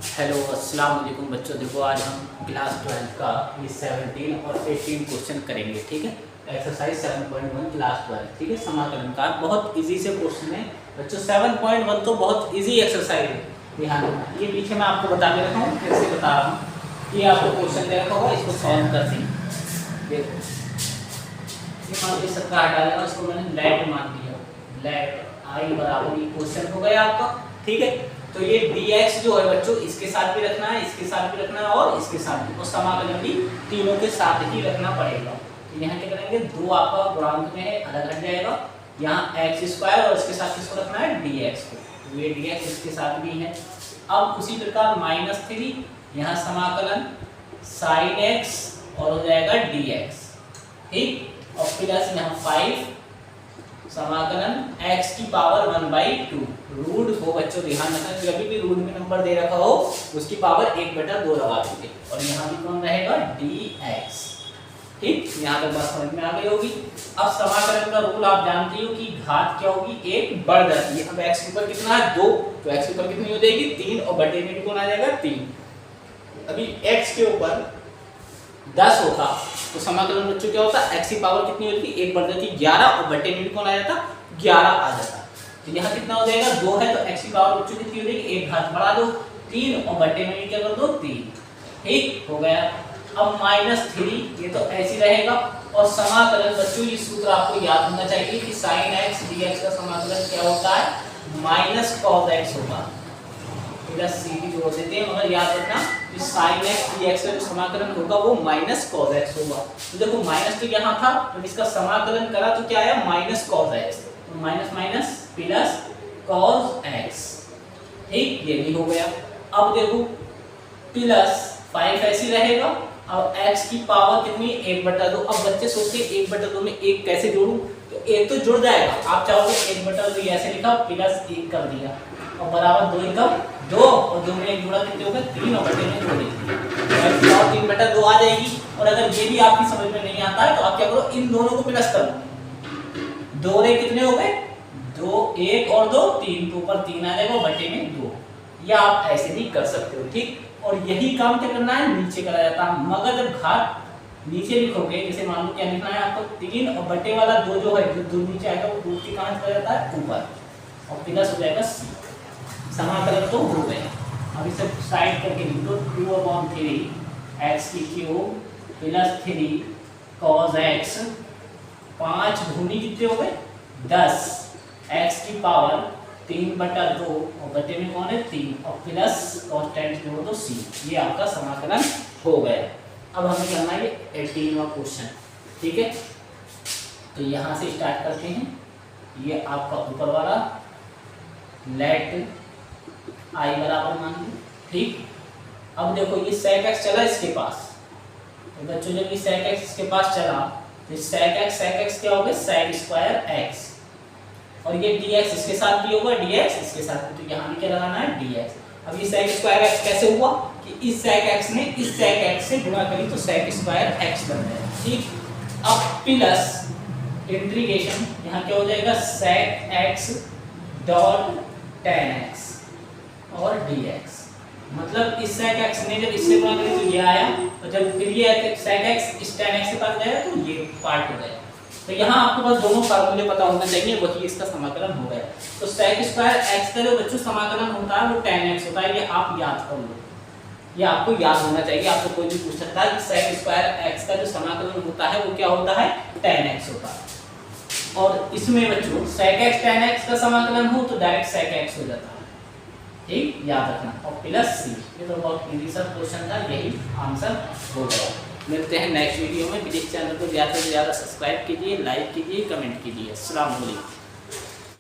Hello अस्सलाम वालेकुम बच्चों। देखो आज हम क्लास 12 का ये 17 और 18 क्वेश्चन करेंगे। ठीक है, एक्सरसाइज 7.1 क्लास 12। ठीक है, समाकलन का बहुत इजी से क्वेश्चन है बच्चों। 7.1 तो बहुत इजी एक्सरसाइज है, ध्यान रखना। ये पीछे मैं आपको बता दे रखा हूँ, कैसे बता रहा हूँ। ये आपको क्वेश्चन दे रखा होगा, इसको सॉल्व करते हैं। देखो ये मान लीजिए 17 हटा देगा, इसको मैंने लेट मान दिया। लेट आई बराबर ये क्वेश्चन हो गया आपका। ठीक है, तो ये dx जो है बच्चों, इसके साथ भी रखना है, इसके साथ भी रखना है और इसके साथ भी, और समाकलन भी तीनों के साथ ही रखना पड़ेगा। तो यहाँ क्या करेंगे, दो आपका गुणांक में है, अलग हट जाएगा। यहाँ x स्क्वायर और इसके साथ किसको रखना है, dx को। तो ये dx इसके साथ भी है। अब उसी प्रकार -3 यहाँ समाकलन sin x और हो जाएगा dx। ठीक, और प्लस यहाँ 5 समाकलन x की पावर 1/2। रूट को बच्चों ध्यान रखना, जब भी रूट में नंबर दे रखा हो उसकी पावर 1/2 लगा देंगे। और यहाँ भी कौन रहेगा, dx। ठीक, यहाँ तक बात समझ में आ गई होगी। अब समाकलन का रूल आप जानते हो कि घात क्या होगी, 1 बढ़ जाती है। अब x के ऊपर कितना है, 2, तो x के ऊपर कितनी हो जाएगी, 3, और बटे में भी कौन आ जाएगा, 3। अभी x के ऊपर 10 होता तो समाकलन बच्चों क्या होता, x की पावर कितनी होती, 1 बढ़ जाती 11, और बटे में भी कौन आ जाता, 11 आ जाता। तो यहाँ कितना हो जाएगा, 2 है, तो x की पावर बच्चों कितनी हो जाएगी, 1 घात बढ़ा दो 3, और बटे में भी क्या कर दो, 3। ठीक हो गया। अब -3 ये तो ऐसे रहेगा। और समाकलन बच्चों ये सूत्र आपको याद होना चाहिए कि sin x dx का समाकलन क्या होता है, -cos x होगा। प्लस c भी जोड़ देते हैं, मगर याद रखना कि sin x dx का जो समाकलन होगा वो -cos x होगा। तो देखो माइनस तो यहाँ था, तो इसका समाकलन करा तो क्या आया, -cos x। तो minus minus plus cos x। ठीक, ये भी हो गया। अब देखो प्लस 5 ऐसे रहेगा। अब x की पावर कितनी, 1/2। अब बच्चे सोचते हैं 1/2 में 1 कैसे जोड़ूं, तो 1 तो जुड़ जाएगा। आप चाहोगे 1/2 ऐसे लिखा, प्लस 1 कर दिया, और बराबर 2 एकम 2, और 2 में 1 जुड़ा कितने हो गए, 3, और बटे में 2 लिख दिया, और 3/2 आ जाएगी। और अगर ये भी आपकी समझ में नहीं आता है तो आप क्या करो, इन दोनों को प्लस कर लो। 2 रे कितने हो गए, 2, 1 और 2 3, तो ऊपर 3 आ जाएगा, बटे में 2। या आप ऐसे भी कर सकते हो। ठीक, और यही काम क्या करना है, नीचे करा जाता है। मगर जब घात नीचे लिखोगे, जैसे मान लो क्या लिखना है आपको, 3, और बटे वाला 2 जो है, जो 2 नीचे आएगा वो 2 की कहां चला जाता है, ऊपर, और प्लस हो जाएगा c। समाकलन तो हो गया। अब इसे साइड करके लिख दो, 2/3 x की क्यूब प्लस 3 cos x, 5 दूनी कितने हो गए, 10, x की पावर 3/2, और बटे में कौन है, 3, और प्लस कांस्टेंट जोड़ दो c। ये आपका समाकलन हो गया। अब हमें करना है 18वां क्वेश्चन। ठीक है, तो यहाँ से स्टार्ट करते हैं। ये आपका ऊपर वाला लेट आई बराबर मान लो। ठीक, अब देखो ये sec x चला इसके पास, तो बच्चों जब ये sec x इसके पास चला तो sec x क्या हो गया, sec स्क्वायर x, और ये dx इसके साथ भी होगा, dx इसके साथ भी, तो यहाँ भी क्या लगाना है, dx। अब ये sec स्क्वायर x कैसे हुआ कि इस sec x ने इस sec x से गुणा करी तो sec स्क्वायर x बन गया। ठीक, अब प्लस इंटीग्रेशन यहाँ क्या हो जाएगा, sec x dot tan x और dx। मतलब इस sec x ने जब इससे गुणा करी तो ये आया, और जब फिर ये sec x इस tan x के पास गया तो ये पार्ट हो गया। तो यहाँ आपके पास दोनों फार्मूले पता होना चाहिए, वही इसका समाकलन हो गया। तो sec स्क्वायर x का जो बच्चों समाकलन होता है वो tan x होता है, ये आप याद कर लो, ये आपको याद होना चाहिए। आपको कोई भी पूछ सकता है कि sec स्क्वायर x का जो समाकलन होता है वो क्या होता है, tan x होता है। और इसमें बच्चों sec x tan x का समाकलन हो तो डायरेक्ट sec x हो जाता है। ठीक, याद रखना, और प्लस c। ये तो बहुत इजी सा क्वेश्चन था, यही आंसर हो गया। मिलते हैं नेक्स्ट वीडियो में। प्लीज चैनल को ज़्यादा से ज़्यादा सब्सक्राइब कीजिए, लाइक कीजिए, कमेंट कीजिए। अस्सलाम वालेकुम।